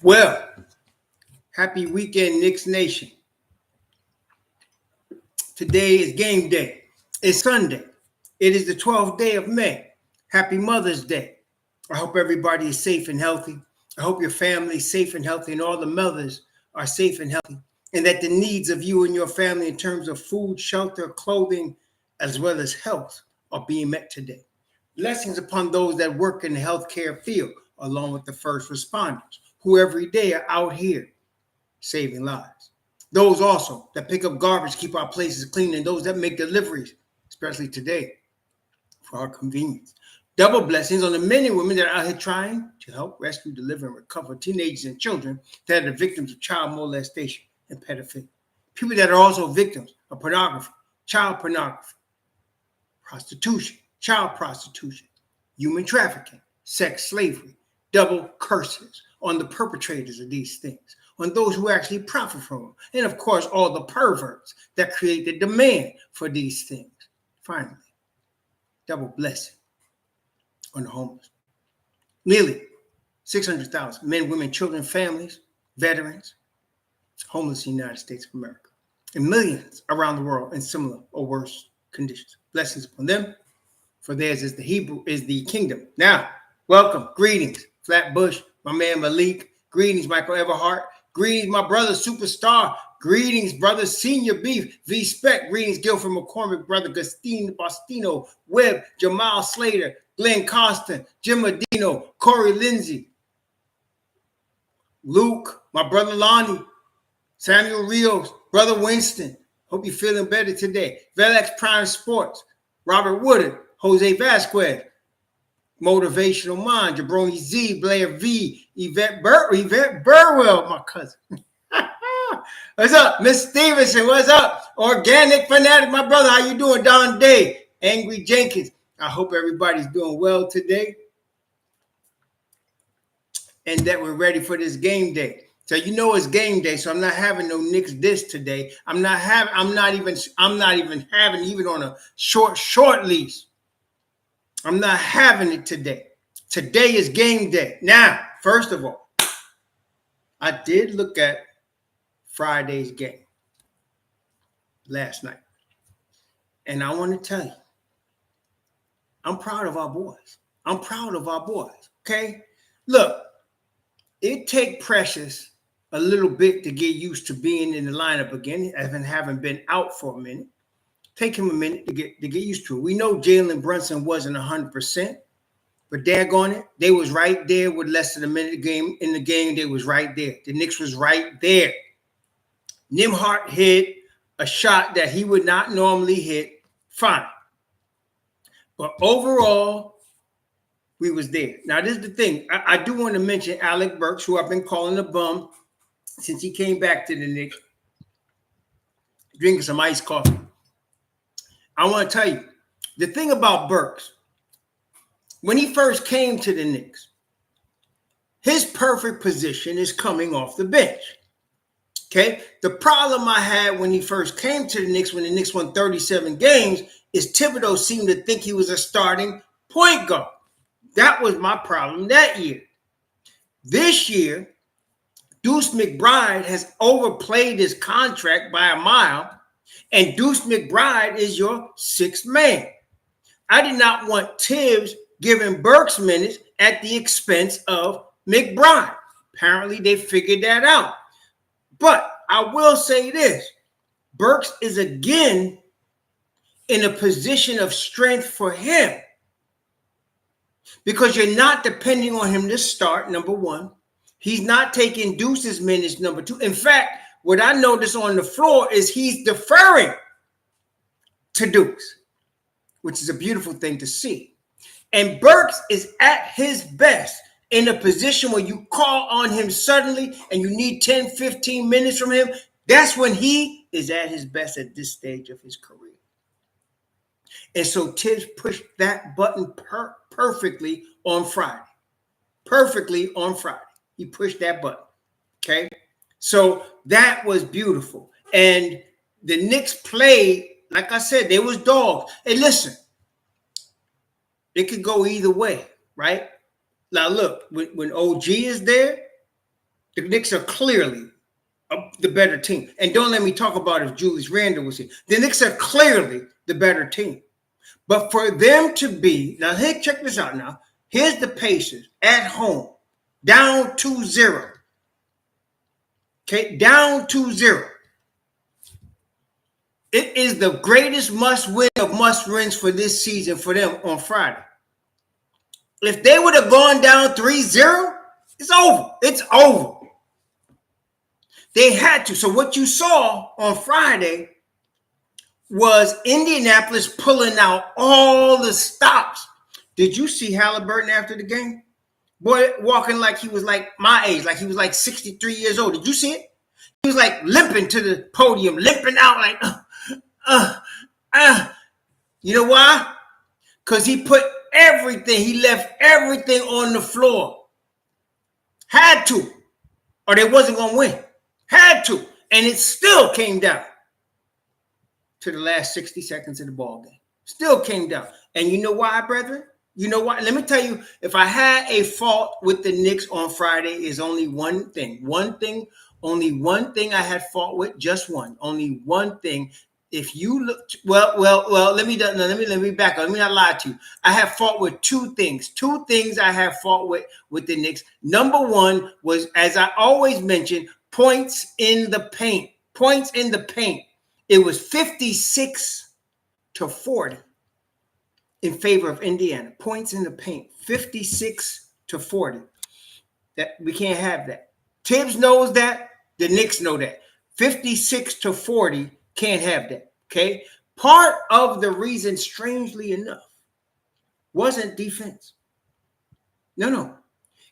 Well, happy weekend, Knicks Nation. Today is game day. It's Sunday. It is the 12th day of May. Happy Mother's Day. I hope everybody is safe and healthy. I hope your family is safe and healthy and all the mothers are safe and healthy, and that the needs of you and your family in terms of food, shelter, clothing, as well as health are being met today. Blessings upon those that work in the healthcare field, along with the first responders, who every day are out here saving lives. Those also that pick up garbage, keep our places clean, and those that make deliveries, especially today, for our convenience. Double blessings on the men and women that are out here trying to help rescue, deliver, and recover teenagers and children that are the victims of child molestation and pedophilia. People that are also victims of pornography, child pornography, prostitution, child prostitution, human trafficking, sex slavery. Double curses on the perpetrators of these things, on those who actually profit from them, and of course, all the perverts that create the demand for these things. Finally, double blessing on the homeless. Nearly 600,000 men, women, children, families, veterans, homeless in the United States of America, and millions around the world in similar or worse conditions. Blessings upon them, for theirs is the kingdom. Now, welcome, greetings, Flatbush, my man Malik. Greetings, Michael Everhart. Greetings, my brother Superstar. Greetings, brother Senior Beef, V-Spec. Greetings, Guilford McCormick, brother Gustine Bostino, Webb, Jamal Slater, Glenn Costin, Jim Medino, Corey Lindsay, Luke, my brother Lonnie, Samuel Rios, brother Winston. Hope you're feeling better today. Velex Prime Sports, Robert Woodard, Jose Vasquez, Motivational Mind, Jabroni Z, Blair V, Yvette Burwell, my cousin. What's up, Miss Stevenson? What's up? Organic Fanatic, my brother. How you doing? Don Day, Angry Jenkins. I hope everybody's doing well today and that we're ready for this game day. So you know it's game day, so I'm not having no Knicks diss today. I'm not even having even on a short lease. I'm not having it today. Today is game day. Now, first of all, I did look at Friday's game last night. And I want to tell you, I'm proud of our boys. I'm proud of our boys, okay? Look, it take Precious a little bit to get used to being in the lineup again, having been out for a minute. Take him a minute to get used to it. We know Jalen Brunson wasn't 100%, but daggone it, they was right there with less than a minute in the game. They was right there. The Knicks was right there. Hart hit a shot that he would not normally hit. Fine. But overall, we was there. Now, this is the thing. I do want to mention Alec Burks, who I've been calling a bum since he came back to the Knicks, drinking some iced coffee. I want to tell you, the thing about Burks, when he first came to the Knicks, his perfect position is coming off the bench. Okay? The problem I had when he first came to the Knicks, when the Knicks won 37 games, is Thibodeau seemed to think he was a starting point guard. That was my problem that year. This year, Deuce McBride has overplayed his contract by a mile, and Deuce McBride is your sixth man. I did not want Thibs giving Burks minutes at the expense of McBride. Apparently, they figured that out. But I will say this. Burks is again in a position of strength for him because you're not depending on him to start, number one. He's not taking Deuce's minutes, number two. In fact, what I notice on the floor is he's deferring to Deuce, which is a beautiful thing to see. And Burks is at his best in a position where you call on him suddenly and you need 10, 15 minutes from him. That's when he is at his best at this stage of his career. And so Thibs pushed that button perfectly on Friday. Perfectly on Friday. He pushed that button. Okay? So that was beautiful. And the Knicks played, like I said, they was dogs. Hey, listen, it could go either way, right? Now, look, when OG is there, The Knicks are clearly the better team. And don't let me talk about if Julius Randle was here. The Knicks are clearly the better team. But for them to be, now hey, check this out now. Here's the Pacers at home, down 2-0. Okay, down 2-0. It is the greatest must-win of must-wins for this season for them on Friday. If they would have gone down 3-0, it's over. It's over. They had to. So what you saw on Friday was Indianapolis pulling out all the stops. Did you see Halliburton after the game? Boy, walking like he was like my age, like he was like 63 years old. Did you see it? He was like limping to the podium, limping out like, You know why? Because he put everything, he left everything on the floor. Had to, or they wasn't going to win. Had to, and it still came down to the last 60 seconds of the ball game. Still came down. And you know why, brethren? You know why? Let me tell you, if I had a fault with the Knicks on Friday, is only one thing. Only one thing I had fault with, just one. Only one thing. If you look, well, let me back up. Let me not lie to you. I have fault with two things. Two things I have fault with the Knicks. Number one was, as I always mention, points in the paint. Points in the paint. It was 56-40 in favor of Indiana. Points in the paint. 56-40. That we can't have that. Thibs knows that. The Knicks know that. 56-40. Can't have that, okay? Part of the reason, strangely enough, wasn't defense. No.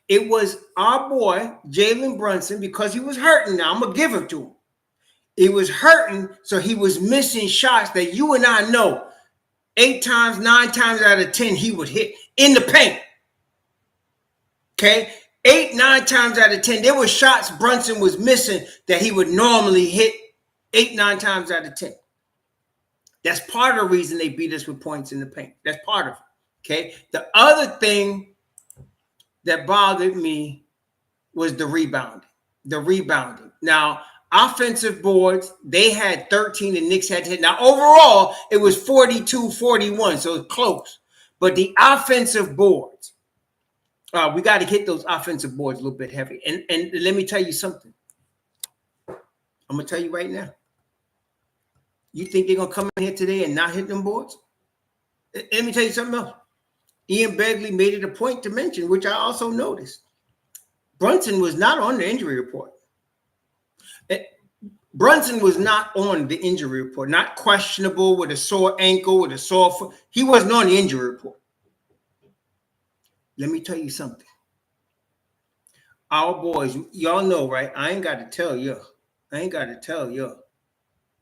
It was our boy, Jalen Brunson, because he was hurting. Now, I'm going to give it to him. He was hurting, so he was missing shots that you and I know 8 times, 9 times out of 10, he would hit in the paint, okay? 8, 9 times out of 10, there were shots Brunson was missing that he would normally hit 8, 9 times out of 10. That's part of the reason they beat us with points in the paint. That's part of it. Okay. The other thing that bothered me was the rebounding. Now, offensive boards, they had 13 and Knicks had 10. Now, overall, it was 42-41, so it's close. But the offensive boards, we got to hit those offensive boards a little bit heavy. And let me tell you something. I'm going to tell you right now. You think they're going to come in here today and not hit them boards? Let me tell you something else. Ian Begley made it a point to mention, which I also noticed. Brunson was not on the injury report. Brunson was not on the injury report, not questionable with a sore ankle, with a sore foot. He wasn't on the injury report. Let me tell you something. Our boys, y'all know, right? I ain't got to tell you.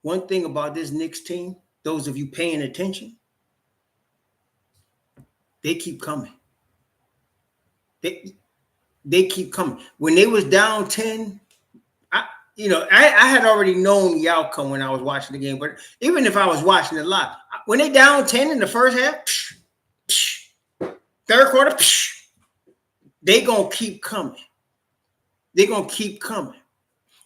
One thing about this Knicks team, those of you paying attention, they keep coming. They keep coming. When they was down 10, I had already known the outcome when I was watching the game. But even if I was watching it live, when they down 10 in the first half, third quarter, they going to keep coming. They're going to keep coming.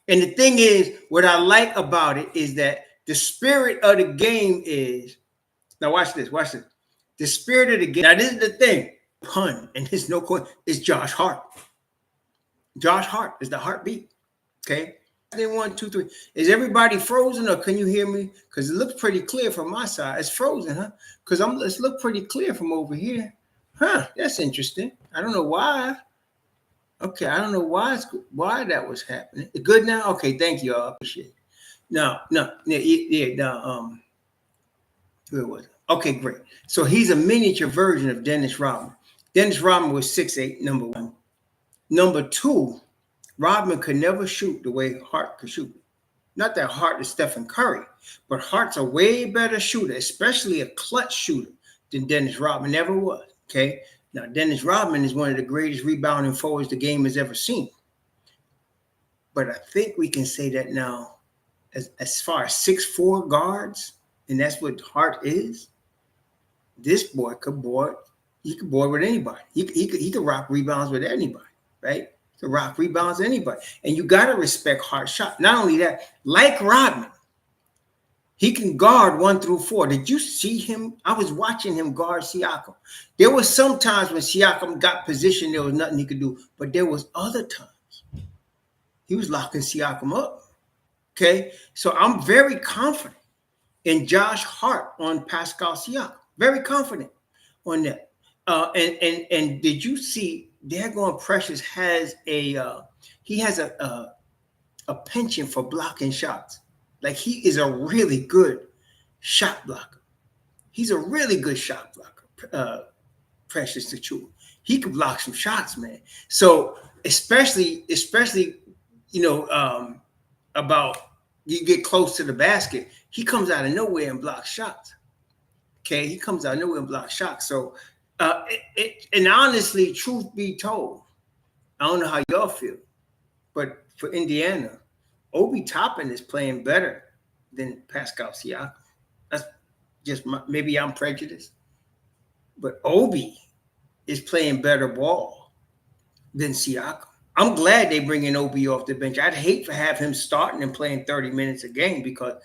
And the thing is, what I like about it is that the spirit of the game is, now watch this. The spirit of the game, now this is the thing, pun, and there's no question, is Josh Hart. Josh Hart is the heartbeat, okay? 1, 2, 3. Is everybody frozen or can you hear me? Because it looks pretty clear from my side. It's frozen, huh? Because let's look pretty clear from over here. Huh, that's interesting. I don't know why. Okay, I don't know why that was happening. Good now? Okay, thank you. I appreciate it. No. Where was it? Okay, great. So he's a miniature version of Dennis Rodman. Dennis Rodman was 6'8", number 1. Number 2, Rodman could never shoot the way Hart could shoot. Not that Hart is Stephen Curry, but Hart's a way better shooter, especially a clutch shooter, than Dennis Rodman ever was, okay? Now, Dennis Rodman is one of the greatest rebounding forwards the game has ever seen. But I think we can say that now as far as 6'4" guards, and that's what Hart is, this boy could board. He could board with anybody. He could rock rebounds with anybody, right? to rock rebounds anybody. And you got to respect Hart shot. Not only that, like Rodman, he can guard 1 through 4. Did you see him? I was watching him guard Siakam. There was some times when Siakam got positioned, there was nothing he could do. But there was other times he was locking Siakam up. Okay? So I'm very confident in Josh Hart on Pascal Siakam. Very confident on that. And did you see daggone Precious has a penchant for blocking shots. Like he is a really good shot blocker. He's a really good shot blocker. Precious Achua. He could block some shots, man. So especially about you get close to the basket, he comes out of nowhere and blocks shots. Okay, he comes out of nowhere and blocks shots. So and honestly, truth be told, I don't know how y'all feel, but for Indiana, Obi Toppin is playing better than Pascal Siakam. That's just maybe I'm prejudiced, but Obi is playing better ball than Siakam. I'm glad they bring in Obi off the bench. I'd hate to have him starting and playing 30 minutes a game because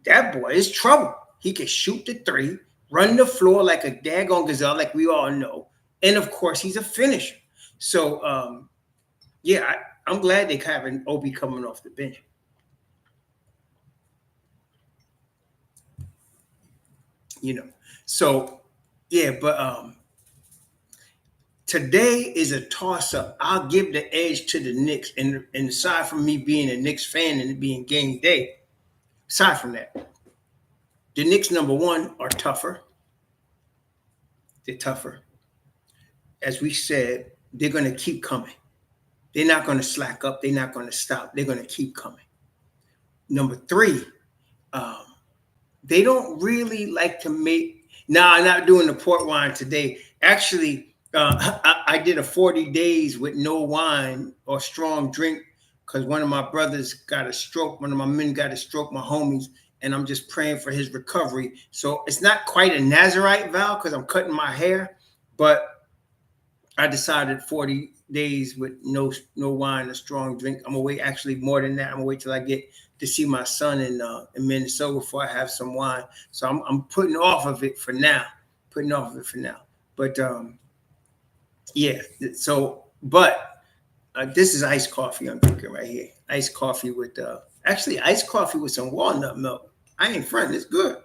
that boy is trouble. He can shoot the 3, run the floor like a daggone gazelle, like we all know. And, of course, he's a finisher. So, I'm glad they're having Obi coming off the bench. But today is a toss-up. I'll give the edge to the Knicks. And aside from me being a Knicks fan and it being game day, aside from that, the Knicks, number one, are tougher. They're tougher. As we said, they're going to keep coming. They're not going to slack up. They're not going to stop. They're going to keep coming. Number 3, they don't really like to make. Now, I'm not doing the port wine today. Actually, I did a 40 days with no wine or strong drink because one of my brothers got a stroke. One of my men got a stroke, my homies, and I'm just praying for his recovery. So it's not quite a Nazarite vow because I'm cutting my hair, but I decided 40 days with no wine or strong drink. I'm gonna wait actually more than that. I'm gonna wait till I get to see my son in Minnesota before I have some wine. So I'm putting off of it for now. But this is iced coffee I'm drinking right here. Iced coffee with some walnut milk. I ain't fronting. It's good.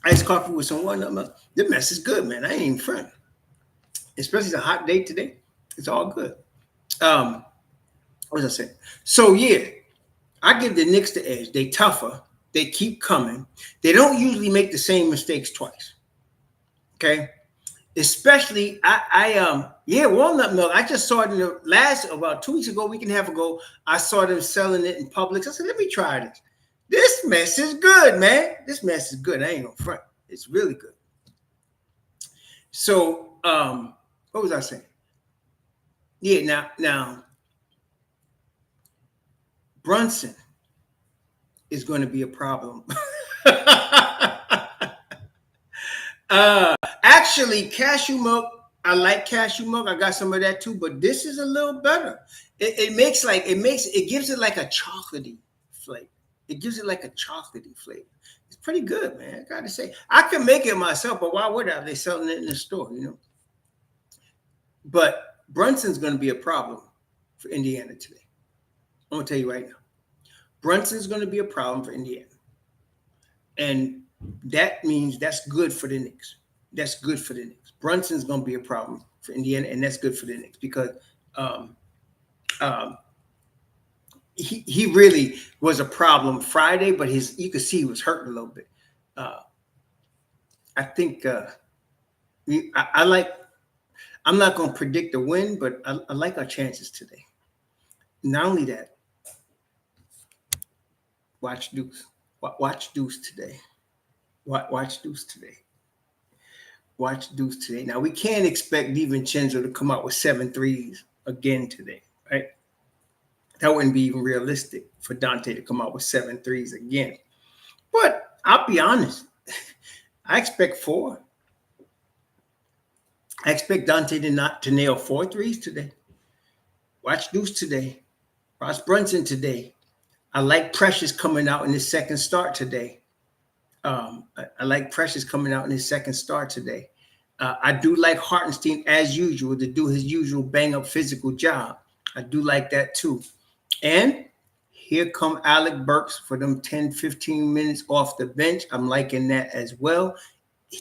Iced coffee with some walnut milk. This mess is good, man. I ain't even fronting. Especially it's a hot day today. It's all good. What was I saying? So, I give the Knicks the edge. They tougher. They keep coming. They don't usually make the same mistakes twice. Okay? Especially, walnut milk. I just saw it in about 2 weeks ago, week and a half ago. I saw them selling it in Publix. I said, let me try this. This mess is good, man. This mess is good. I ain't gonna front. It's really good. So, what was I saying? Yeah, now, Brunson is going to be a problem. Actually, cashew milk. I like cashew milk. I got some of that too, but this is a little better. It gives it like a chocolatey flavor. It's pretty good, man. I gotta say, I can make it myself, but why would I? They're selling it in the store, But Brunson's going to be a problem for Indiana today. I'm going to tell you right now. Brunson's going to be a problem for Indiana. And that means that's good for the Knicks. Brunson's going to be a problem for Indiana, and that's good for the Knicks because he really was a problem Friday, but you could see he was hurting a little bit. I think I'm not going to predict the win, but I like our chances today. Not only that, watch Deuce today. Watch Deuce today. Now, we can't expect DiVincenzo to come out with 7 threes again today, right? That wouldn't be even realistic for Dante to come out with 7 threes again. But I'll be honest. I expect 4. I expect Dante to nail 4 threes today. Watch Deuce today. Watch Brunson today. I like Precious coming out in his second start today. I like Precious coming out in his second start today. I do like Hartenstein, as usual, to do his usual bang-up physical job. I do like that too. And here come Alec Burks for them 10, 15 minutes off the bench. I'm liking that as well.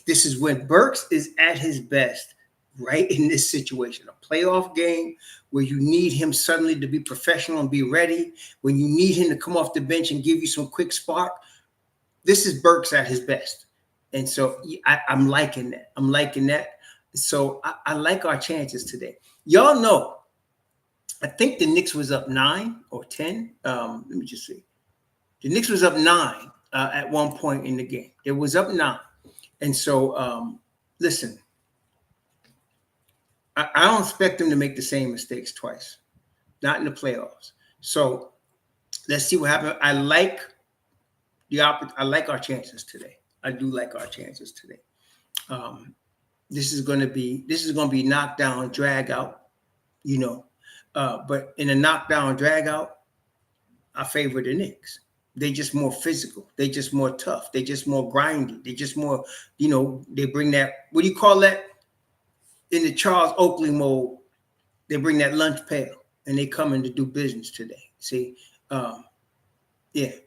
This is when Burks is at his best, right in this situation. A playoff game where you need him suddenly to be professional and be ready, when you need him to come off the bench and give you some quick spark. This is Burks at his best. And so I'm liking that. I'm liking that. So I like our chances today. Y'all know, I think the Knicks was up 9 or 10. Let me just see. The Knicks was up 9 at one point in the game. It was up 9. And so, listen, I don't expect them to make the same mistakes twice, not in the playoffs. So let's see what happens. I like our chances today. I do like our chances today. This is going to be knockdown, drag out, but in a knockdown, drag out, I favor the Knicks. They just more physical. They just more tough. They just more grindy. They just more, they bring that, what do you call that? In the Charles Oakley mode, they bring that lunch pail and they come in to do business today. See, they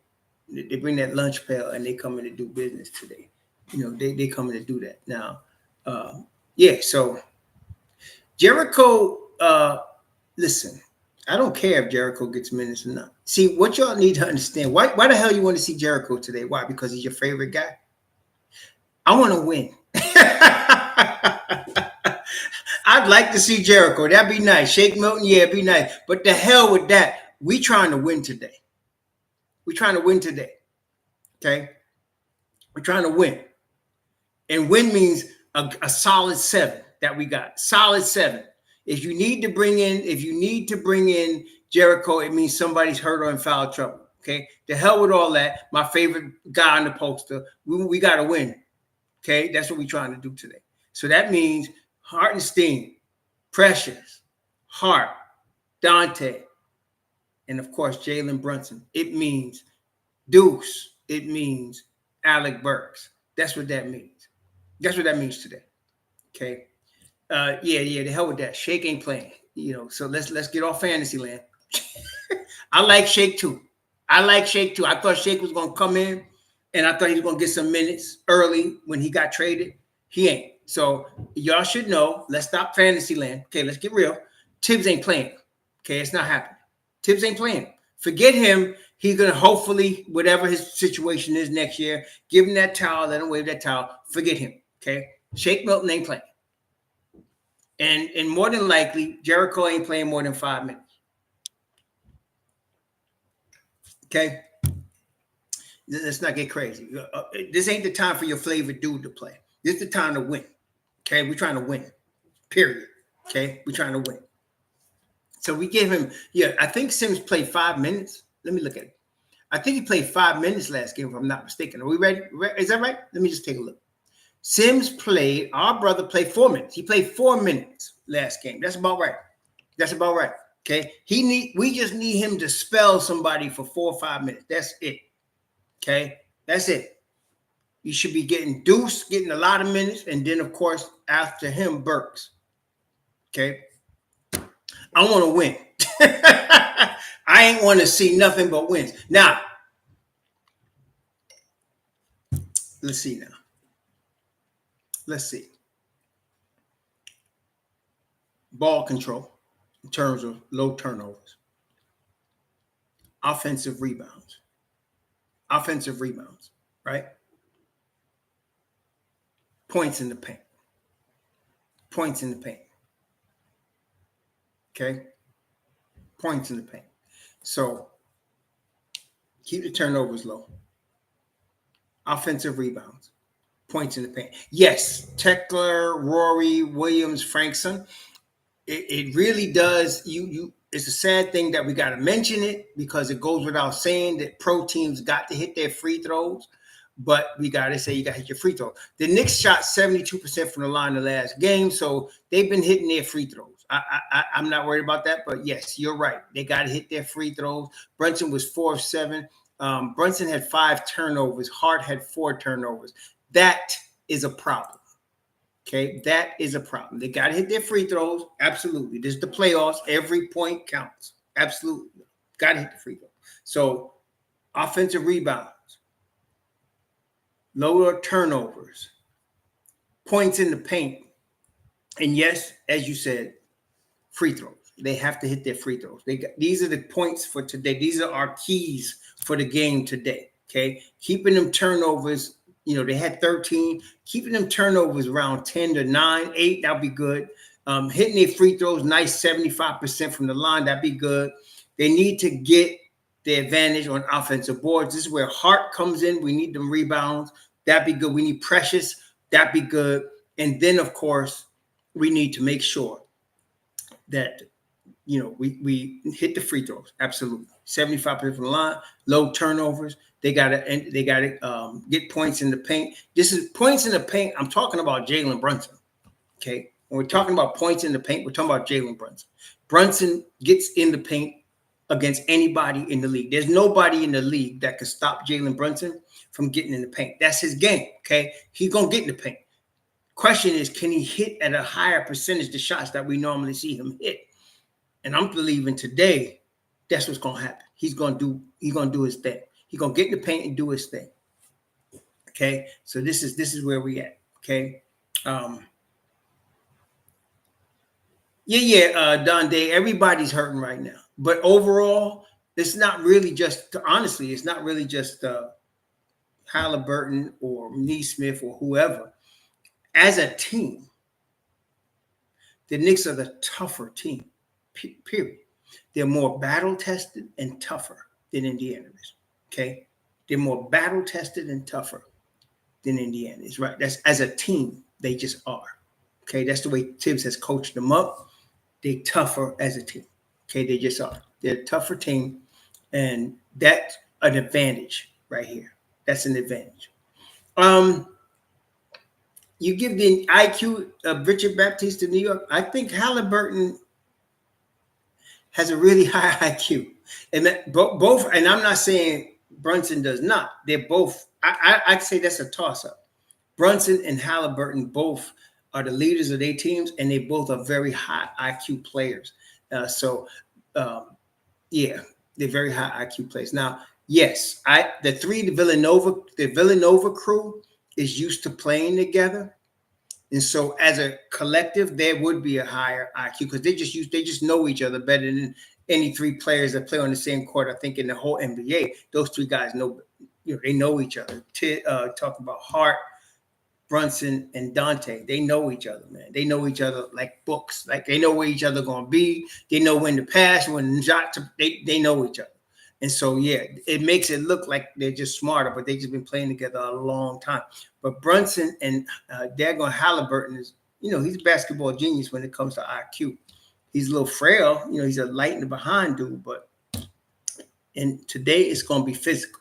bring that lunch pail and they come in to do business today. They come in to do that. Now, so Jericho, listen, I don't care if Jericho gets minutes or not. See, what y'all need to understand, why the hell you want to see Jericho today? Why? Because he's your favorite guy? I want to win. I'd like to see Jericho. That'd be nice. Shake Milton, yeah, it'd be nice. But the hell with that. We trying to win today. We're trying to win today. Okay? We're trying to win. And win means a solid 7 that we got. Solid 7. If you need to bring in Jericho, it means somebody's hurt or in foul trouble. Okay? The hell with all that. My favorite guy on the poster. We got to win. Okay? That's what we're trying to do today. So that means Hartenstein, Precious, Hart, Dante, and of course, Jalen Brunson. It means Deuce. It means Alec Burks. That's what that means. That's what that means today. Okay. The hell with that. Shake ain't playing. So let's get off fantasy land. I like Shake too. I thought Shake was gonna come in, and I thought he was gonna get some minutes early when he got traded. He ain't. So y'all should know. Let's stop fantasy land. Okay, let's get real. Thibs ain't playing. Okay, it's not happening. Thibs ain't playing. Forget him. He's gonna hopefully, whatever his situation is next year, give him that towel, let him wave that towel. Forget him. Okay. Shake Milton ain't playing. And more than likely, Jericho ain't playing more than 5 minutes. Okay. Let's not get crazy. This ain't the time for your flavored dude to play. This is the time to win. Okay. We're trying to win. Period. Okay. We're trying to win. So we gave him, I think Sims played 5 minutes. Let me look at it. I think he played 5 minutes last game, if I'm not mistaken. Are we ready? Is that right? Let me just take a look. Our brother played 4 minutes. He played 4 minutes last game. That's about right. Okay. We just need him to spell somebody for 4 or 5 minutes. That's it. Okay. That's it. You should be getting Deuce, getting a lot of minutes. And then, of course, after him, Burks. Okay. I want to win. I ain't want to see nothing but wins. Now, let's see now. Let's see. Ball control in terms of low turnovers. Offensive rebounds, right? Points in the paint. Okay? Points in the paint. So keep the turnovers low. Offensive rebounds. Points in the paint. Yes, Tekler, Rory, Williams, Frankson. It really does. It's a sad thing that we got to mention it because it goes without saying that pro teams got to hit their free throws. but we got to say you got to hit your free throw. The Knicks shot 72% from the line the last game, so they've been hitting their free throws. I'm not worried about that, but yes, you're right. They got to hit their free throws. Brunson was 4 of 7. Brunson had 5 turnovers. Hart had 4 turnovers. That is a problem. Okay, that is a problem. They got to hit their free throws. Absolutely. This is the playoffs. Every point counts. Absolutely. Got to hit the free throw. So offensive rebounds, lower turnovers, points in the paint, and yes, as you said, free throws. They have to hit their free throws. These are the points for today. These are our keys for the game today. Okay, keeping them turnovers. They had 13. Keeping them turnovers around 10 to 9, 8. That'll be good. Hitting their free throws, nice 75% from the line. That'd be good. They need to get the advantage on offensive boards. This is where Hart comes in. We need them rebounds. That'd be good. We need Precious. That'd be good. And then, of course, we need to make sure that, we hit the free throws. Absolutely. 75% from the line, low turnovers. They gotta get points in the paint. This is points in the paint. I'm talking about Jalen Brunson. Okay. When we're talking about points in the paint, we're talking about Jalen Brunson. Brunson gets in the paint against anybody in the league. There's nobody in the league that can stop Jalen Brunson from getting in the paint. That's his game. Okay. He's gonna get in the paint. Question is, can he hit at a higher percentage the shots that we normally see him hit? And I'm believing today that's what's gonna happen. He's gonna do his thing. He's gonna get in the paint and do his thing. Okay, so this is where we at. Okay. Dante, everybody's hurting right now. But overall, it's not really just Halliburton or Neesmith or whoever. As a team, the Knicks are the tougher team. Period. They're more battle-tested and tougher than Indiana is. Okay? They're more battle-tested and tougher than Indiana is, right? That's as a team, they just are. Okay? That's the way Thibs has coached them up. They're tougher as a team. Okay? They just are. They're a tougher team, and that's an advantage right here. That's an advantage. You give the IQ of Richard Baptiste to New York. I think Halliburton has a really high IQ, and that both. And I'm not saying Brunson does not. They're both. I'd say that's a toss-up. Brunson and Halliburton both are the leaders of their teams, and they both are very high IQ players. They're very high IQ players. Now, yes, the Villanova crew is used to playing together. And so as a collective, there would be a higher IQ because they just know each other better than any 3 players that play on the same court. I think in the whole NBA, those 3 guys they know each other. Talk about Hart, Brunson, and Dante. They know each other, man. They know each other like books. Like they know where each other gonna be. They know when to pass, when not to. They know each other. And so, it makes it look like they're just smarter, but they just been playing together a long time. But Brunson and Dagon Halliburton is, he's a basketball genius when it comes to IQ. He's a little frail, he's a light in the behind dude, and today it's going to be physical.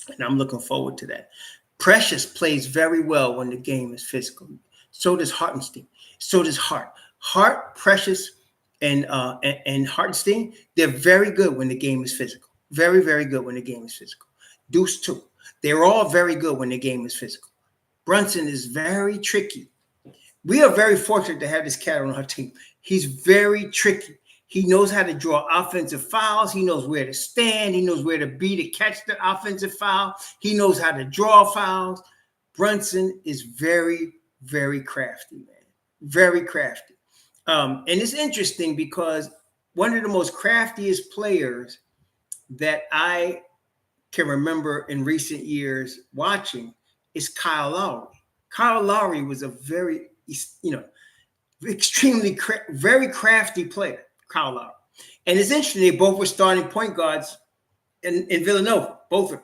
And I'm looking forward to that. Precious plays very well when the game is physical. So does Hartenstein. So does Hart. Hart, Precious, and Hartenstein, they're very good when the game is physical. Very, very good when the game is physical. Deuce too. They're all very good when the game is physical. Brunson is very tricky. We are very fortunate to have this cat on our team. He's very tricky. He knows how to draw offensive fouls. He knows where to stand. He knows where to be to catch the offensive foul. He knows how to draw fouls. Brunson is very, very crafty, man. Very crafty. And it's interesting because one of the most craftiest players that I can remember in recent years watching is Kyle Lowry. Kyle Lowry was a very, extremely, very crafty player, Kyle Lowry. And it's interesting, they both were starting point guards in Villanova, both of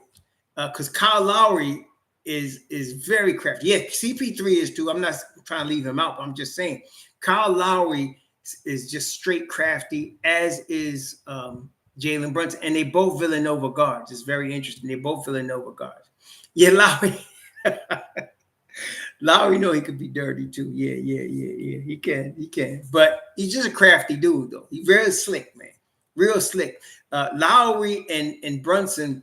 them. Because Kyle Lowry is very crafty. Yeah, CP3 is too. I'm not trying to leave him out, but I'm just saying Kyle Lowry is just straight crafty, as is Jalen Brunson. And they both Villanova guards. It's very interesting. They both Villanova guards. Yeah, Lowry. Lowry know he could be dirty too. Yeah. He can. But he's just a crafty dude, though. He's very slick, man. Real slick. Lowry and Brunson,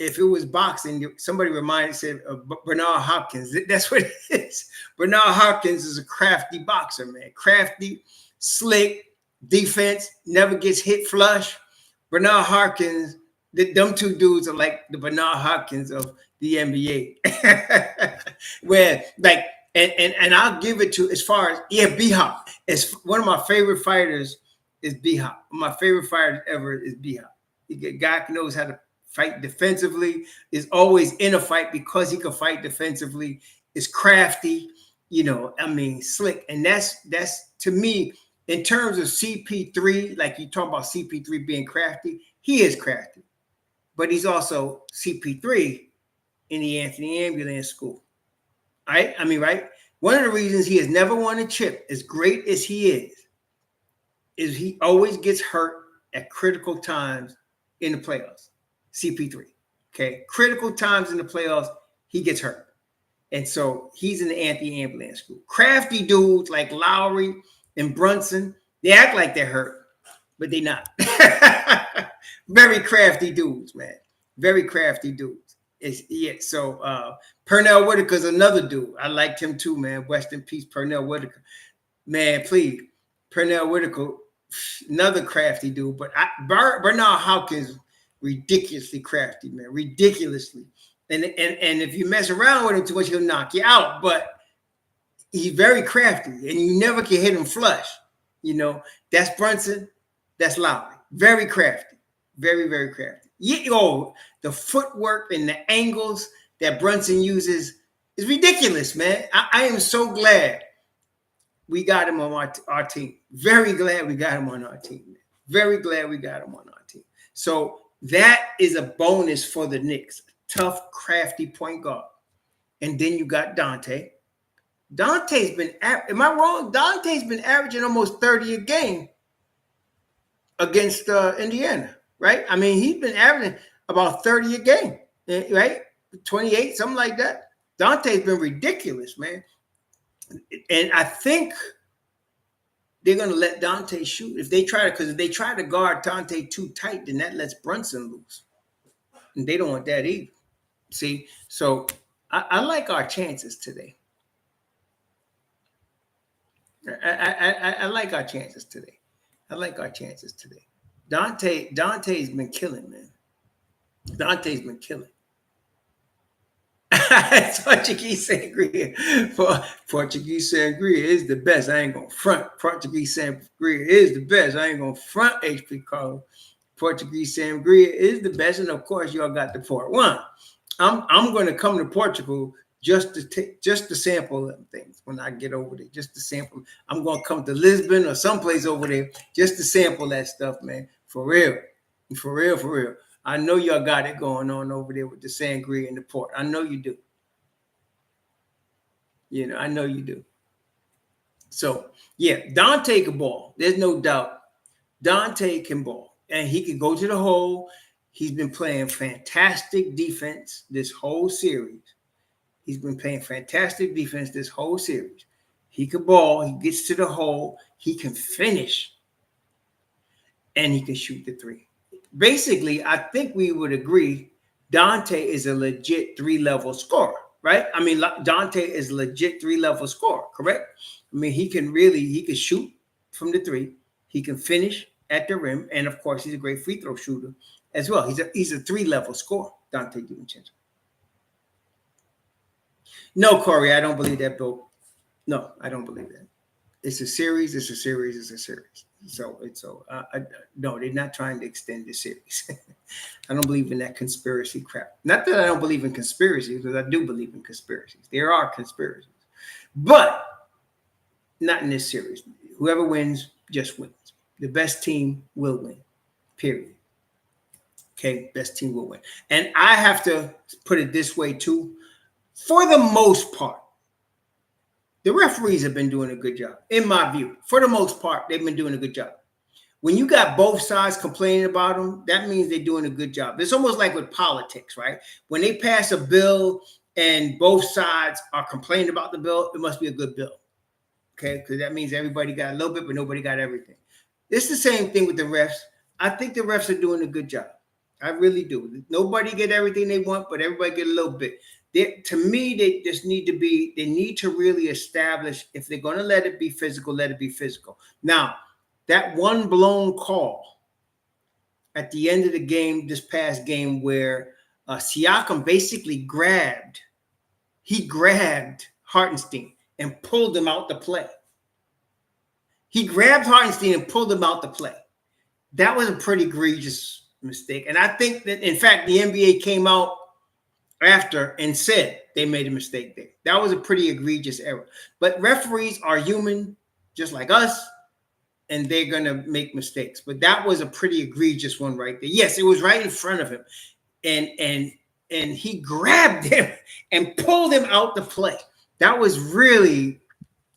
if it was boxing, somebody said Bernard Hopkins. That's what it is. Bernard Hopkins is a crafty boxer, man. Crafty, slick, defense, never gets hit flush. Bernard Hopkins, them two dudes are like the Bernard Hopkins of the NBA. Where like and I'll give it to, as far as B-Hop. It's one of my favorite fighters is B-Hop. My favorite fighter ever is B-Hop. A guy knows how to fight defensively, is always in a fight because he can fight defensively, is crafty, slick. And that's to me, in terms of CP3, like you talk about CP3 being crafty, he is crafty. But he's also CP3 in the Anthony Ambulance school. Right? Right? One of the reasons he has never won a chip, as great as he is he always gets hurt at critical times in the playoffs. CP3. Okay. Critical times in the playoffs, he gets hurt. And so he's in the Anthony-Ambulance school. Crafty dudes like Lowry and Brunson, they act like they're hurt, but they're not. Very crafty dudes, man. Very crafty dudes. So Pernell Whitaker's another dude. I liked him too, man. Rest in peace, Pernell Whitaker. Man, please. Pernell Whitaker, another crafty dude. But Bernard Hopkins, ridiculously crafty, man. Ridiculously. And if you mess around with him too much, he'll knock you out. But he's very crafty, and you never can hit him flush. That's Brunson. That's Lowry. Very crafty. Very, very crafty. The footwork and the angles that Brunson uses is ridiculous, man. I am so glad we got him on our team. Very glad we got him on our team, man. Very glad we got him on our team. So that is a bonus for the Knicks. Tough, crafty point guard. And then you got Dante. Dante's been, am I wrong? Dante's been averaging almost 30 a game against Indiana, right? He's been averaging about 30 a game, right? 28, something like that. Dante's been ridiculous, man. And I think they're going to let Dante shoot. Because if they try to guard Dante too tight, then that lets Brunson loose. And they don't want that either. See? So I like our chances today. I like our chances today. Dante's been killing, man. Dante's been killing. Portuguese sangria. Portuguese sangria is the best. I ain't gonna front. Portuguese sangria is the best. I ain't gonna front, HP Carlo. Portuguese sangria is the best, and of course, y'all got the port wine. I'm going to come to Portugal just to sample them things when I get over there. Just to sample. I'm going to come to Lisbon or someplace over there just to sample that stuff, man. For real. I know y'all got it going on over there with the sangria and the port. I know you do. I know you do. So, yeah, Dante can ball. There's no doubt. Dante can ball. And he can go to the hole. He's been playing fantastic defense this whole series. He can ball. He gets to the hole. He can finish. And he can shoot the three. Basically, I think we would agree Dante is a legit 3-level scorer, right? Dante is a legit 3-level scorer, correct? He can shoot from the three. He can finish at the rim. And, of course, he's a great free throw shooter as well. He's a 3-level scorer, Dante DiVincenzo. No, Corey, I don't believe that, Bill. No, I don't believe that. It's a series. No, they're not trying to extend the series. I don't believe in that conspiracy crap. Not that I don't believe in conspiracies, because I do believe in conspiracies. There are conspiracies. But not in this series. Whoever wins just wins. The best team will win, period. Okay, best team will win. And I have to put it this way, too. For the most part, the referees have been doing a good job, in my view. For the most part, they've been doing a good job. when you got both sides complaining about them, that means they're doing a good job. It's almost like with politics, right? When they pass a bill and both sides are complaining about the bill, it must be a good bill. Okay, because that means everybody got a little bit, but nobody got everything. It's the same thing with the refs. I think the refs are doing a good job. I really do. Nobody get everything they want, but everybody get a little bit. To me, they need to really establish, if they're going to let it be physical, let it be physical. Now, that one blown call at the end of the game, this past game, where Siakam basically grabbed Hartenstein and pulled him out the play. He grabbed Hartenstein and pulled him out the play. That was a pretty egregious mistake. And I think that, in fact, the NBA came out after and said they made a mistake there. That was a pretty egregious error. But referees are human, just like us, and they're going to make mistakes. But that was a pretty egregious one right there. Yes, it was right in front of him. And he grabbed him and pulled him out the play. That was really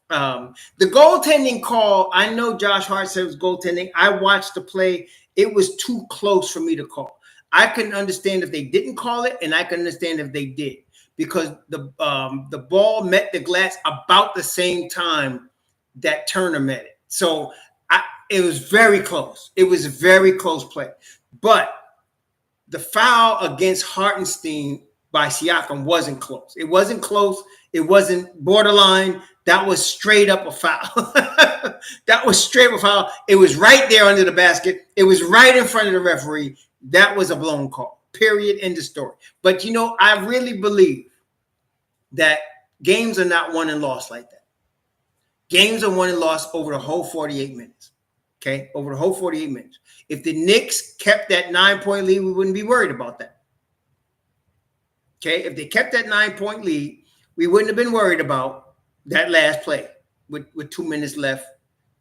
the goaltending call. I know Josh Hart said it was goaltending. I watched the play. It was too close for me to call. I couldn't understand if they didn't call it, and I can understand if they did, because the ball met the glass about the same time that Turner met it. So it was very close. It was a very close play. But the foul against Hartenstein by Siakam wasn't close. It wasn't close. It wasn't borderline. That was straight up a foul. That was straight up a foul. It was right there under the basket. It was right in front of the referee. That was a blown call. Period. End of story. But, I really believe that games are not won and lost like that. Games are won and lost over the whole 48 minutes. Okay? Over the whole 48 minutes. If the Knicks kept that 9-point lead, we wouldn't be worried about that. Okay? If they kept that 9-point lead, we wouldn't have been worried about that last play with 2 minutes left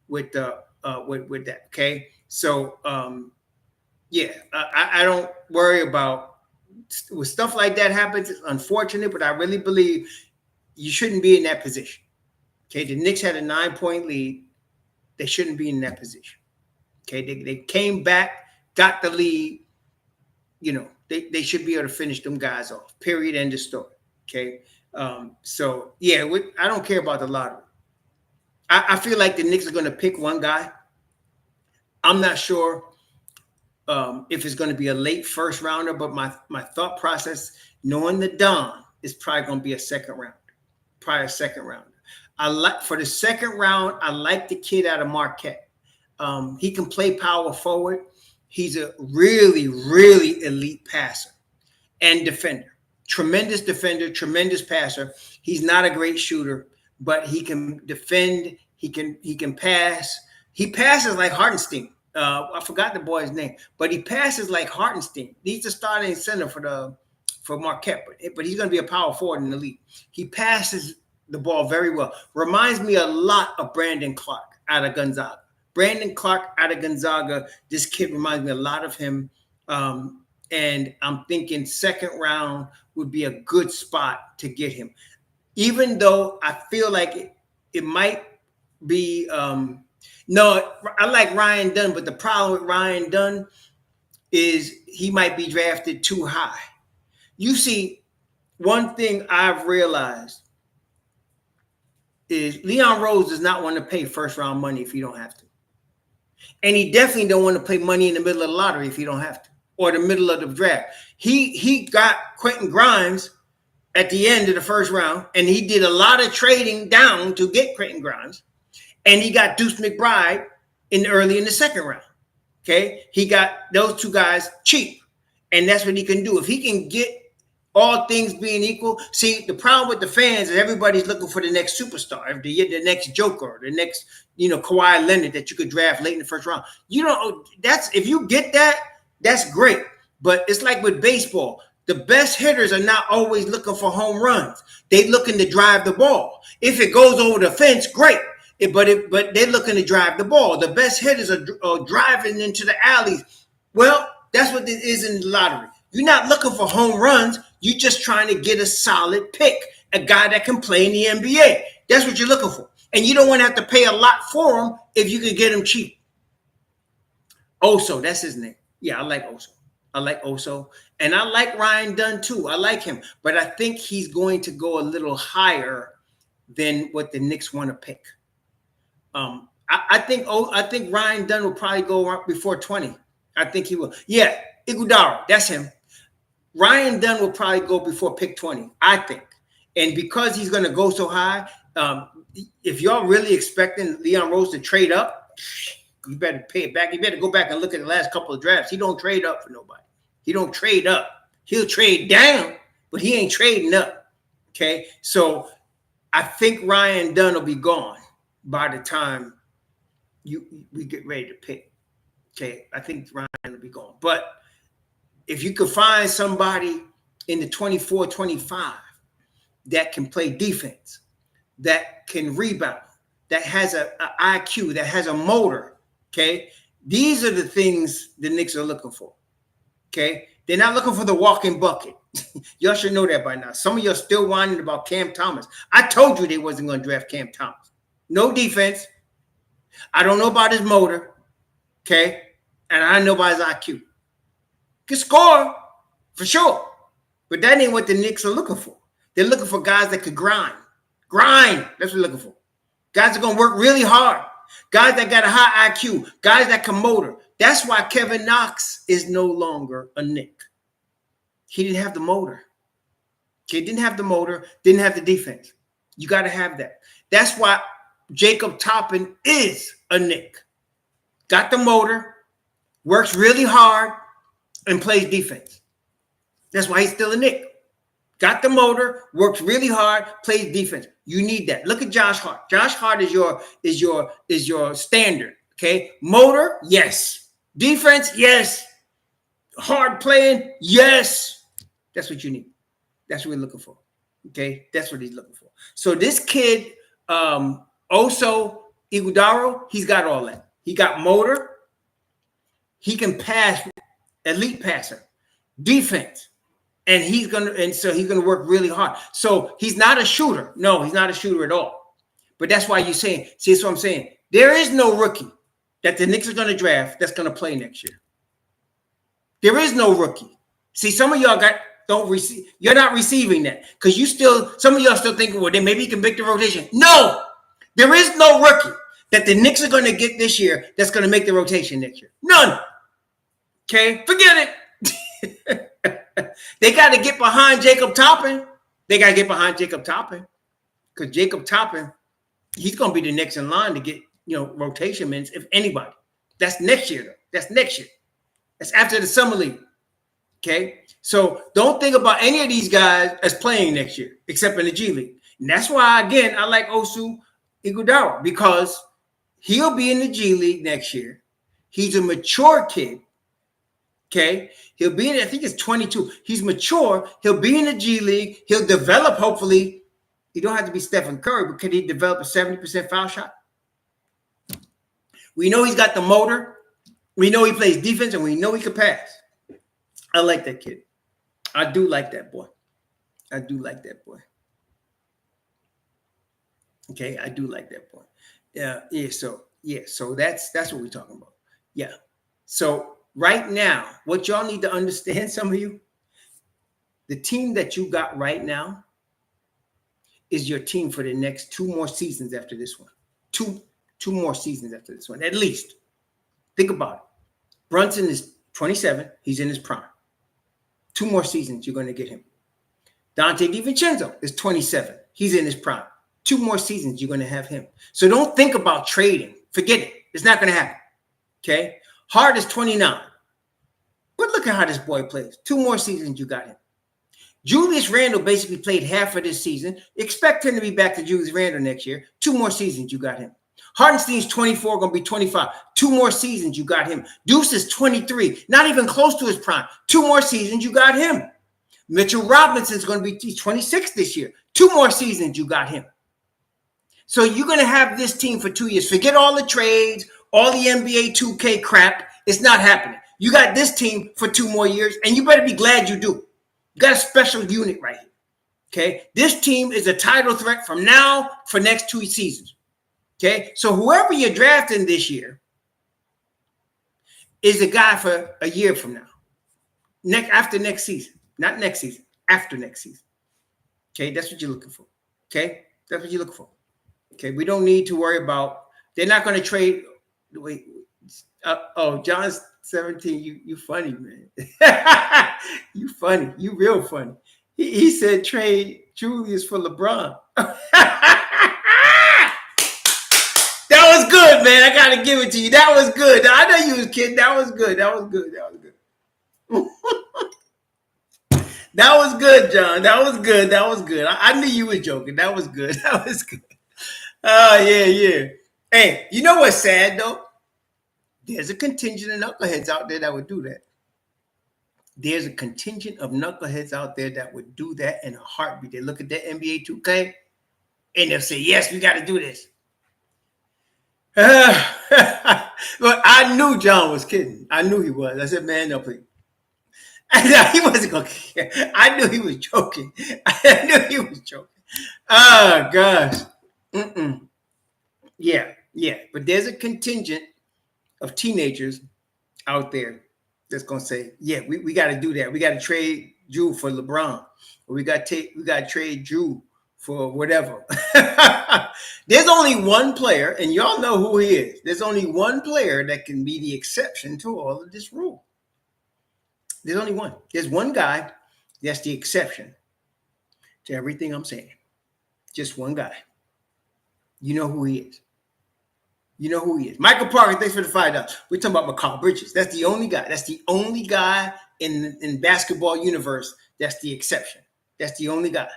with that. Okay? So, I don't worry about when stuff like that happens. It's unfortunate, but I really believe you shouldn't be in that position. Okay? The Knicks had a 9-point lead. They shouldn't be in that position. Okay, they came back, got the lead. They should be able to finish them guys off. Period. End of story. Okay. I don't care about the lottery. I feel like the Knicks are going to pick one guy. I'm not sure if it's going to be a late first rounder, but my thought process, knowing the Don, is probably going to be a second rounder. Probably a second rounder. For the second round, I like the kid out of Marquette. He can play power forward. He's a really, really elite passer and defender. Tremendous defender, tremendous passer. He's not a great shooter, but he can defend. He can pass. He passes like Hartenstein. I forgot the boy's name, but he passes like Hartenstein. He's the starting center for Marquette, but he's going to be a power forward in the league. He passes the ball very well. Reminds me a lot of Brandon Clark out of Gonzaga. Brandon Clark out of Gonzaga. This kid reminds me a lot of him. And I'm thinking second round would be a good spot to get him. Even though I feel like it might be no, I like Ryan Dunn, but the problem with Ryan Dunn is he might be drafted too high. You see, one thing I've realized is Leon Rose does not want to pay first round money if you don't have to. And he definitely don't want to pay money in the middle of the lottery if you don't have to, or the middle of the draft. He got Quentin Grimes at the end of the first round, and he did a lot of trading down to get Quentin Grimes, and he got Deuce McBride early in the second round. Okay, he got those two guys cheap, and that's what he can do. If he can get all things being equal, see, the problem with the fans is everybody's looking for the next superstar, the next Joker, the next, Kawhi Leonard that you could draft late in the first round. If you get that, that's great. But it's like with baseball. The best hitters are not always looking for home runs. They're looking to drive the ball. If it goes over the fence, great. But they're looking to drive the ball. The best hitters are driving into the alleys. Well, that's what it is in the lottery. You're not looking for home runs. You're just trying to get a solid pick, a guy that can play in the NBA. That's what you're looking for. And you don't want to have to pay a lot for him if you can get him cheap. Oso, that's his name. Yeah, I like Oso. I like Oso. And I like Ryan Dunn too. I like him. But I think he's going to go a little higher than what the Knicks want to pick. I think Ryan Dunn will probably go before 20. I think he will. Yeah, Iguodala, that's him. Ryan Dunn will probably go before pick 20, I think. And because he's going to go so high, if y'all really expecting Leon Rose to trade up, you better pay it back. You better go back and look at the last couple of drafts. He don't trade up for nobody. He don't trade up. He'll trade down, but he ain't trading up. Okay, so I think Ryan Dunn will be gone by the time we get ready to pick. Okay, I think Ryan will be gone. But if you could find somebody in the 24, 25 that can play defense, that can rebound, that has an IQ, that has a motor, okay, these are the things the Knicks are looking for. Okay, they're not looking for the walking bucket. Y'all should know that by now. Some of y'all still whining about Cam Thomas. I told you they wasn't going to draft Cam Thomas. No defense. I don't know about his motor. Okay, and I know about his IQ. Can score for sure, but that ain't what the Knicks are looking for. They're looking for guys that could grind. Grind. That's what they're looking for. Guys that are going to work really hard. Guys that got a high IQ. Guys that can motor. That's why Kevin Knox is no longer a Knick. He didn't have the motor. He didn't have the motor, didn't have the defense. You got to have that. That's why Jacob Toppin is a Knick. Got the motor, works really hard, and plays defense. That's why he's still a Knick. Got the motor, works really hard, plays defense. You need that. Look at Josh Hart. Josh Hart is your standard. Okay, motor, yes. Defense, yes. Hard playing, yes. That's what you need. That's what we're looking for. Okay, that's what he's looking for. So this kid, Oso Iguodala, he's got all that. He got motor. He can pass, elite passer, defense. And he's gonna work really hard. So he's not a shooter. No, he's not a shooter at all. But that's why you're saying, see, that's what I'm saying. There is no rookie that the Knicks are gonna draft that's gonna play next year. There is no rookie. See, some of y'all don't receive, you're not receiving that. Because some of y'all still thinking, well, then maybe he can make the rotation. No, there is no rookie that the Knicks are gonna get this year that's gonna make the rotation next year. None. Okay, forget it. They got to get behind Jacob Toppin. They got to get behind Jacob Toppin because Jacob Toppin, he's going to be the next in line to get, rotation minutes, if anybody. That's next year, though. That's next year. That's after the summer league. Okay? So don't think about any of these guys as playing next year, except in the G League. And that's why, again, I like Oso Iguodala because he'll be in the G League next year. He's a mature kid. Okay, he'll be in, I think it's 22. He's mature. He'll be in the G League. He'll develop, hopefully. You don't have to be Stephen Curry, but could he develop a 70% foul shot? We know he's got the motor. We know he plays defense, and we know he can pass. I like that kid. I do like that boy. I do like that boy. Okay, I do like that boy. Yeah. So that's what we're talking about. Yeah. So right now, what y'all need to understand, some of you, the team that you got right now is your team for the next 2 more seasons after this one. Two more seasons after this one, at least. Think about it. Brunson is 27. He's in his prime. 2 more seasons, you're going to get him. Dante DiVincenzo is 27. He's in his prime. 2 more seasons, you're going to have him. So don't think about trading. Forget it. It's not going to happen. Okay? Hart is 29. But look at how this boy plays. 2 more seasons, you got him. Julius Randle basically played half of this season. Expect him to be back to Julius Randle next year. 2 more seasons, you got him. Hartenstein's 24, going to be 25. 2 more seasons, you got him. Deuce is 23, not even close to his prime. 2 more seasons, you got him. Mitchell Robinson's going to be 26 this year. 2 more seasons, you got him. So you're going to have this team for 2 years. Forget all the trades, all the NBA 2K crap. It's not happening. You got this team for 2 more years, and you better be glad you do. You got a special unit right here. Okay? This team is a title threat from now for next 2 seasons. Okay? So whoever you're drafting this year is the guy for a year from now. After next season. Not next season. After next season. Okay, that's what you're looking for. Okay, that's what you're looking for. Okay, we don't need to worry about. They're not going to trade. Wait, John's 17. You funny, man. You funny. You real funny. He said trade Julius for LeBron. That was good, man. I gotta give it to you. That was good. I know you was kidding. That was good. That was good. That was good. That was good, John. That was good. That was good. I knew you were joking. That was good. That was good. Oh, yeah. Hey, you know what's sad, though? There's a contingent of knuckleheads out there that would do that. There's a contingent of knuckleheads out there that would do that in a heartbeat. They look at that NBA 2K and they'll say, yes, we got to do this. But I knew John was kidding. I knew he was. I said, man, no, please. He wasn't going to care. I knew he was joking. Oh, gosh. Yeah. But there's a contingent of teenagers out there that's going to say, yeah, we got to do that. We got to trade Drew for LeBron. Or we got to trade Drew for whatever. There's only one player, and y'all know who he is. There's only one player that can be the exception to all of this rule. There's only one. There's one guy that's the exception to everything I'm saying. Just one guy. You know who he is. Michael Parker, thanks for the $5. We're talking about Mikal Bridges. That's the only guy. That's the only guy in basketball universe that's the exception. That's the only guy.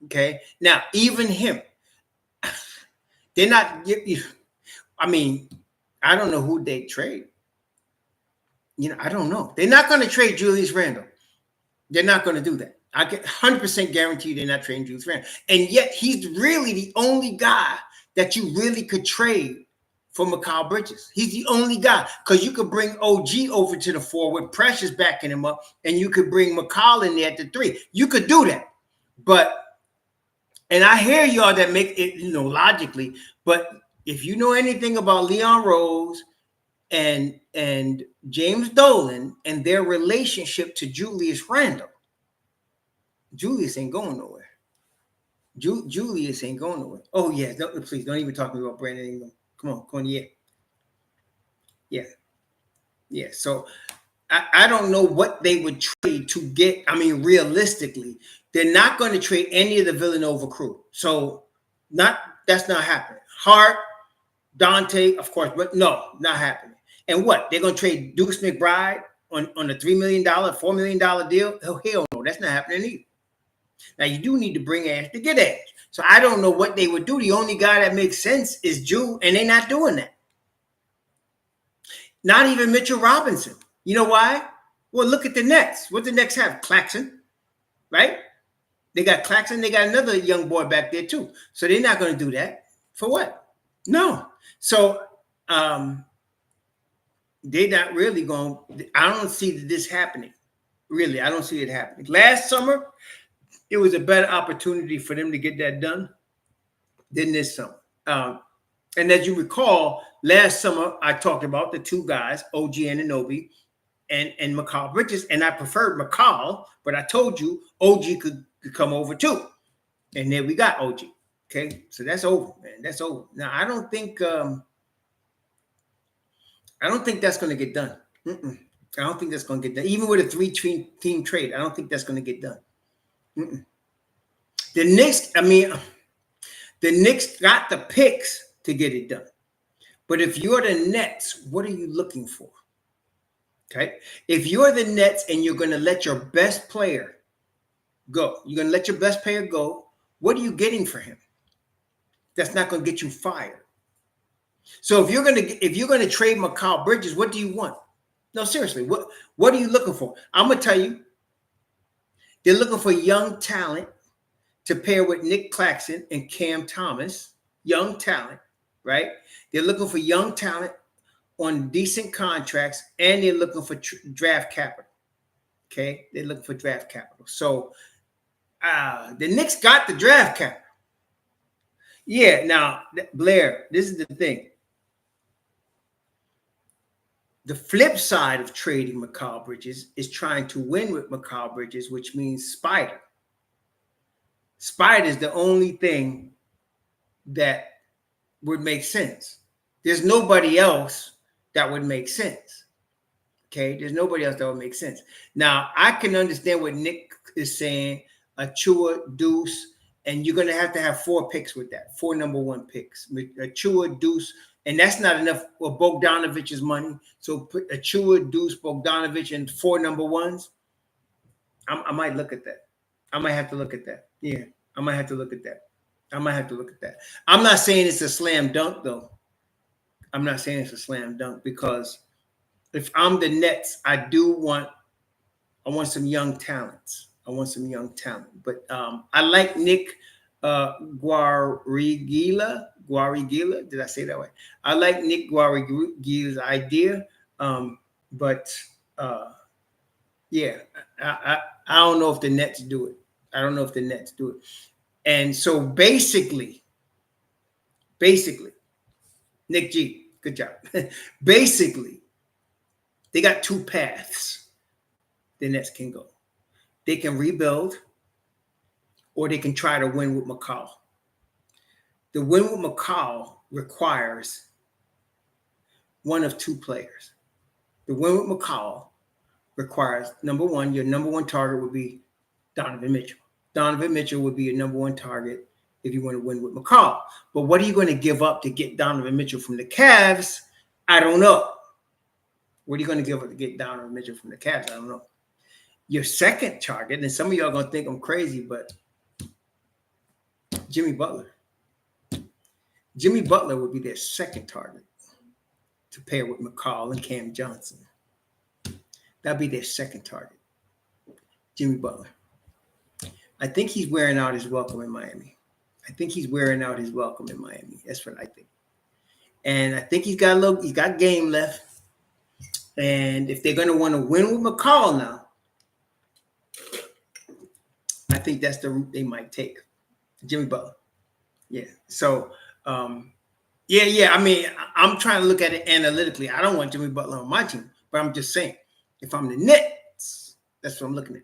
Okay? Now, even him, they're not, I mean, I don't know who they trade. I don't know. They're not going to trade Julius Randle. They're not going to do that. I can 100% guarantee they're not trading Julius Randle. And yet he's really the only guy that you really could trade for Mikal Bridges. He's the only guy because you could bring OG over to the 4 with Precious backing him up, and you could bring Mikal in there at the 3. You could do that. And I hear y'all that make it, logically, but if you know anything about Leon Rose and James Dolan and their relationship to Julius Randle, Julius ain't going nowhere. Julius ain't going nowhere. Oh, yeah. Please don't even talk to me about Brandon anymore. Come on. Yeah. So I don't know what they would trade to get. I mean, realistically, they're not going to trade any of the Villanova crew. So that's not happening. Hart, Dante, of course, but no, not happening. And what? They're going to trade Deuce McBride on a $3 million, $4 million deal? Oh, hell no, that's not happening either. Now, you do need to bring Ash to get Ash. So I don't know what they would do. The only guy that makes sense is Jew, and they're not doing that. Not even Mitchell Robinson. You know why? Well, look at the Nets. What the Nets have? Claxton, right? They got Claxton. They got another young boy back there, too. So they're not going to do that. For what? No. So they're not really going – I don't see this happening. Really, I don't see it happening. Last summer, it was a better opportunity for them to get that done than this summer. And as you recall, last summer, I talked about the two guys, OG and Anunoby, and Mikal Bridges, and I preferred Mikal, but I told you OG could come over too. And then we got OG. Okay, so that's over, man. That's over. Now, I don't think that's going to get done. I don't think that's going to get done. Even with a 3-team trade, I don't think that's going to get done. The Knicks got the picks to get it done. But if you're the Nets, what are you looking for? Okay. If you're the Nets and you're going to let your best player go, what are you getting for him? That's not going to get you fired. So if you're going to trade Mikal Bridges, what do you want? No, seriously, what are you looking for? I'm going to tell you, they're looking for young talent to pair with Nick Claxton and Cam Thomas. Young talent, right? They're looking for young talent on decent contracts, and they're looking for draft capital. Okay? They're looking for draft capital. So the Knicks got the draft capital. Yeah, now, Blair, this is the thing. The flip side of trading Mikal Bridges is trying to win with Mikal Bridges, which means Spider. Spider is the only thing that would make sense. There's nobody else that would make sense. Okay, there's nobody else that would make sense. Now, I can understand what Nick is saying, Achua, Deuce, and you're going to have 4 picks with that, 4 number 1 picks. Achua, Deuce, and that's not enough for Bogdanovich's money. So put Achua, Deuce, Bogdanovich, and 4 number 1s. I might look at that. I might have to look at that. Yeah, I might have to look at that. I'm not saying it's a slam dunk, though. I'm not saying it's a slam dunk because if I'm the Nets, I want some young talents. But I like Nick Guarigila. Did I say that way? I like Nick Guarigila's idea. Yeah, I don't know if the Nets do it. And so basically, Nick G, good job. Basically, they got 2 paths the Nets can go. They can rebuild, or they can try to win with Mikal. The win with Mikal requires one of 2 players. The win with Mikal requires, number 1, your number 1 target would be Donovan Mitchell. Donovan Mitchell would be your number 1 target if you want to win with Mikal. But what are you going to give up to get Donovan Mitchell from the Cavs? I don't know. What are you going to give up to get Donovan Mitchell from the Cavs? I don't know. Your second target, and some of y'all are going to think I'm crazy, but Jimmy Butler. Jimmy Butler would be their second target to pair with Mikal and Cam Johnson. That'd be their second target. Jimmy Butler. I think he's wearing out his welcome in Miami. That's what I think. And I think he's got game left. And if they're going to want to win with Mikal now, I think that's the route they might take. Jimmy Butler. Yeah. So, yeah. I mean, I'm trying to look at it analytically. I don't want Jimmy Butler on my team, but I'm just saying, if I'm the Nets, that's what I'm looking at.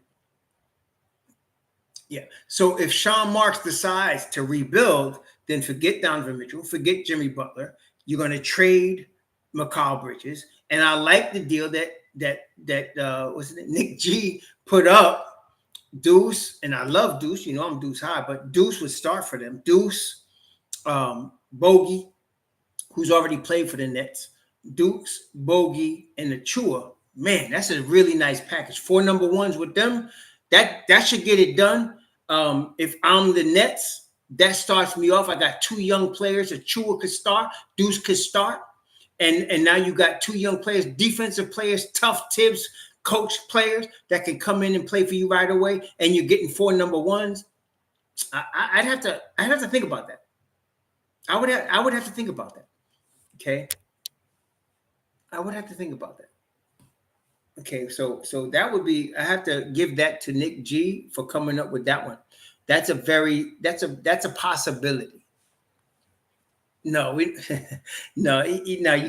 Yeah. So if Sean Marks decides to rebuild, then forget Donovan Mitchell, forget Jimmy Butler. You're going to trade Mikal Bridges, and I like the deal that what's it, Nick G put up. Deuce, and I love Deuce. You know I'm Deuce high, but Deuce would start for them. Deuce, Bogey, who's already played for the Nets. Deuce, Bogey, and Achua. Man, that's a really nice package. 4 number 1s with them. That should get it done. If I'm the Nets, that starts me off. I got 2 young players. Achua could start. Deuce could start. And now you got 2 young players, defensive players, tough Thibs, coach players that can come in and play for you right away. And you're getting 4 number 1s. I'd have to think about that. I would have to think about that. Okay. I would have to think about that. Okay, so that would be, I have to give that to Nick G for coming up with that one. That's a possibility. No, you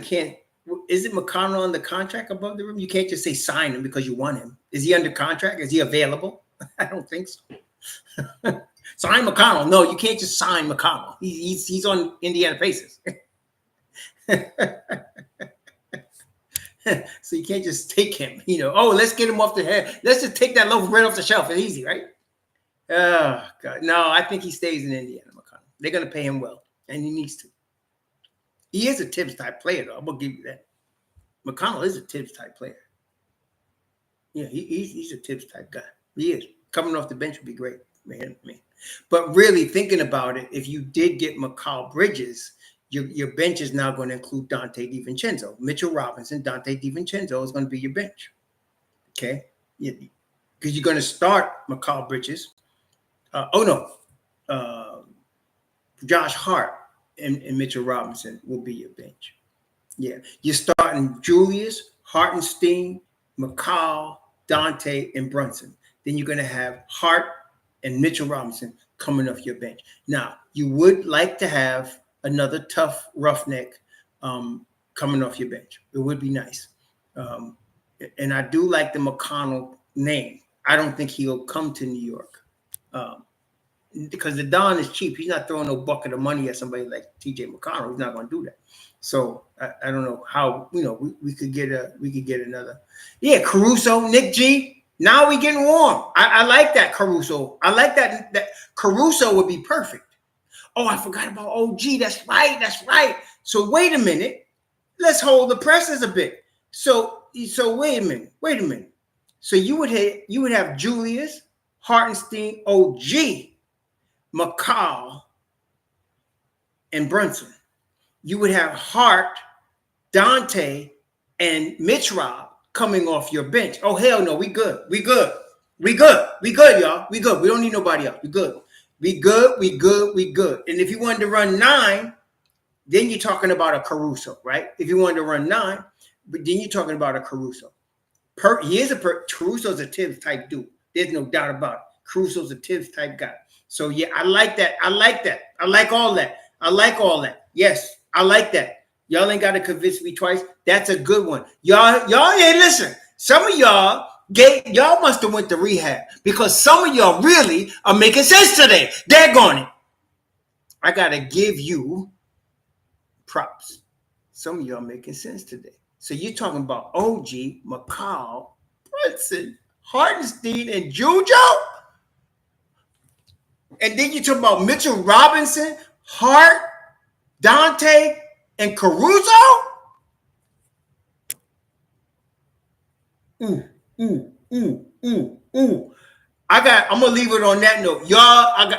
can't. Isn't McConnell on the contract above the rim? You can't just say sign him because you want him. Is he under contract? Is he available? I don't think so. Sign McConnell. No, you can't just sign McConnell. He's on Indiana Pacers. So you can't just take him, let's get him off the head. Let's just take that loaf of bread off the shelf. It's easy, right? Oh, God. No, I think he stays in Indiana, McConnell. They're going to pay him well, and he needs to. He is a Thibs type player, though. I'm going to give you that. McConnell is a Thibs type player. Yeah, he's a Thibs type guy. He is. Coming off the bench would be great, man. But really thinking about it, if you did get Mikal Bridges, your bench is now going to include Dante DiVincenzo. Mitchell Robinson, Dante DiVincenzo is going to be your bench. Okay? Because you're going to start Mikal Bridges. Josh Hart and Mitchell Robinson will be your bench. Yeah. You're starting Julius, Hartenstein, Mikal, Dante, and Brunson. Then you're going to have Hart and Mitchell Robinson coming off your bench. Now, you would like to have another tough roughneck coming off your bench. It would be nice. And I do like the McConnell name. I don't think he'll come to New York because the Don is cheap. He's not throwing no bucket of money at somebody like T.J. McConnell. He's not going to do that. So I don't know how we could get another. Yeah, Caruso, Nick G. Now we getting warm. I like that Caruso. I like that Caruso would be perfect. Oh, I forgot about OG. That's right. So wait a minute. Let's hold the presses a bit. So wait a minute. So you would have Julius, Hartenstein, OG, McCall, and Brunson. You would have Hart, Dante, and MitchRob coming off your bench. Oh, hell no, we good, y'all. We good. We don't need nobody else. We good. And if you wanted to run 9, then you're talking about a Caruso, right? If you wanted to run 9, but then you're talking about a Caruso. Caruso's a Thibs type dude. There's no doubt about it. Caruso's a Thibs type guy. So yeah, I like that. I like all that. Yes, I like that. Y'all ain't got to convince me twice. That's a good one. Y'all, hey, listen. Some of y'all must have went to rehab because some of y'all really are making sense today. Daggone it. I got to give you props. Some of y'all making sense today. So you're talking about OG, McCall, Brunson, Hartenstein, and JoJo? And then you talk about Mitchell Robinson, Hart, Dante, and Caruso? I'm gonna leave it on that note. Y'all,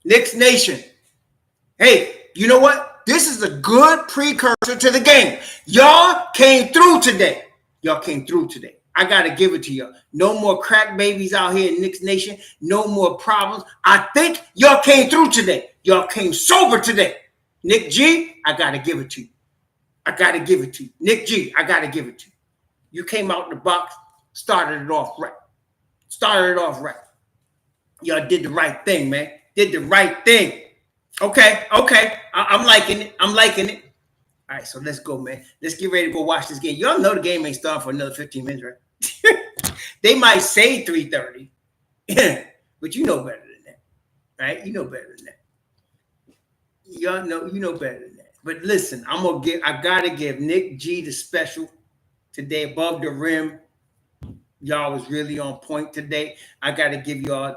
Knicks Nation. Hey, you know what? This is a good precursor to the game. Y'all came through today. I gotta give it to y'all. No more crack babies out here in Knicks Nation. No more problems. I think y'all came through today. Y'all came sober today. Nick G, I gotta give it to you. Nick G, I gotta give it to you. You came out the box, started it off right. Y'all did the right thing, man. Did the right thing. Okay. I'm liking it. All right, so let's go, man. Let's get ready to go watch this game. Y'all know the game ain't starting for another 15 minutes, right? They might say 3:30, but you know better than that, right? You know better than that. Y'all know, you know better than that. But listen, I gotta give Nick G the special today above the rim. Y'all was really on point today. I gotta give y'all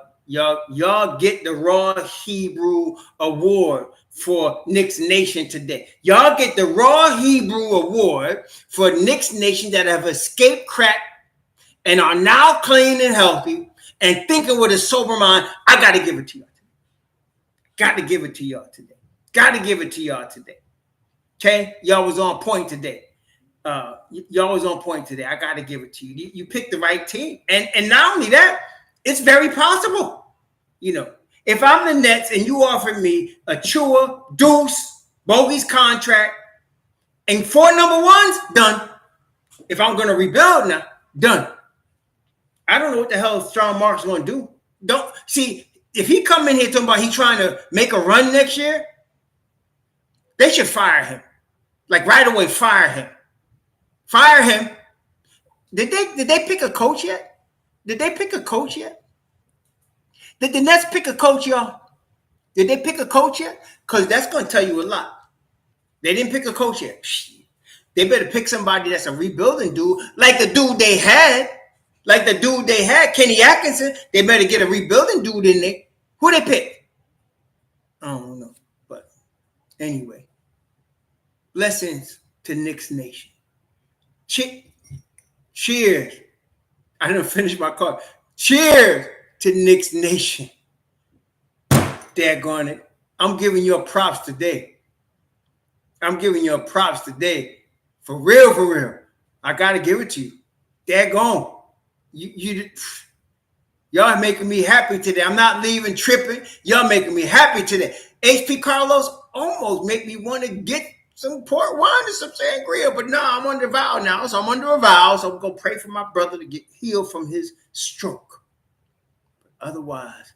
get the Raw Hebrew Award for Knicks Nation today. Y'all get the Raw Hebrew Award for Knicks Nation that have escaped crack and are now clean and healthy and thinking with a sober mind. I got to give it to y'all today. Got to give it to y'all today. Okay? Y'all was on point today. I got to give it to you. You picked the right team. And not only that, it's very possible. You know, if I'm the Nets and you offer me a Chua, Deuce, Bogey's contract, and 4 number ones, done. If I'm going to rebuild now, done. I don't know what the hell Strong Mark's going to do. Don't see if he come in here talking about he trying to make a run next year, they should fire him. Like right away, fire him. Did they pick a coach yet? Did the Nets pick a coach, y'all? Did they pick a coach yet? Because that's going to tell you a lot. They didn't pick a coach yet. They better pick somebody that's a rebuilding dude, like the dude they had. Kenny Atkinson. They better get a rebuilding dude in there. Who they pick? I don't know. But anyway, blessings to Knicks Nation. Cheers. I didn't finish my card. Cheers to Knicks Nation. Daggone it. I'm giving you props today. For real. I got to give it to you. Daggone. Y'all are making me happy today. I'm not leaving tripping. Y'all making me happy today. HP Carlos almost make me want to get some port wine and some sangria, but no, I'm under a vow now. So I'm under a vow. So I'm going to pray for my brother to get healed from his stroke. But otherwise,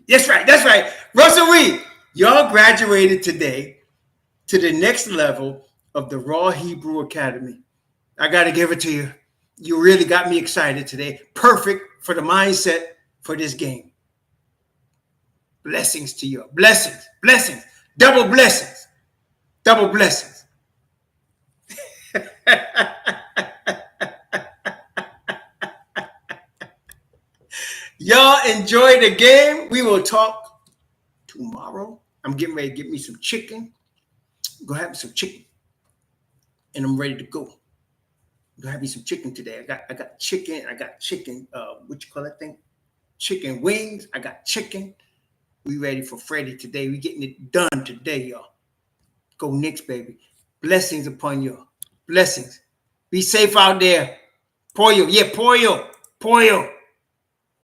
that's right. Russell Reed, y'all graduated today to the next level of the Raw Hebrew Academy. I got to give it to you. You really got me excited today. Perfect for the mindset for this game. Blessings to you. Blessings. Blessings. Double blessings. Double blessings. Y'all enjoy the game. We will talk tomorrow. I'm getting ready to get me some chicken. Go have me some chicken. And I'm ready to go. Go have me some chicken today. I got chicken. I got chicken. What you call that thing? Chicken wings. I got chicken. We ready for Freddie today. We getting it done today, y'all. Go Knicks, baby. Blessings upon you. Blessings. Be safe out there. Pollo. Yeah, pollo. Pollo.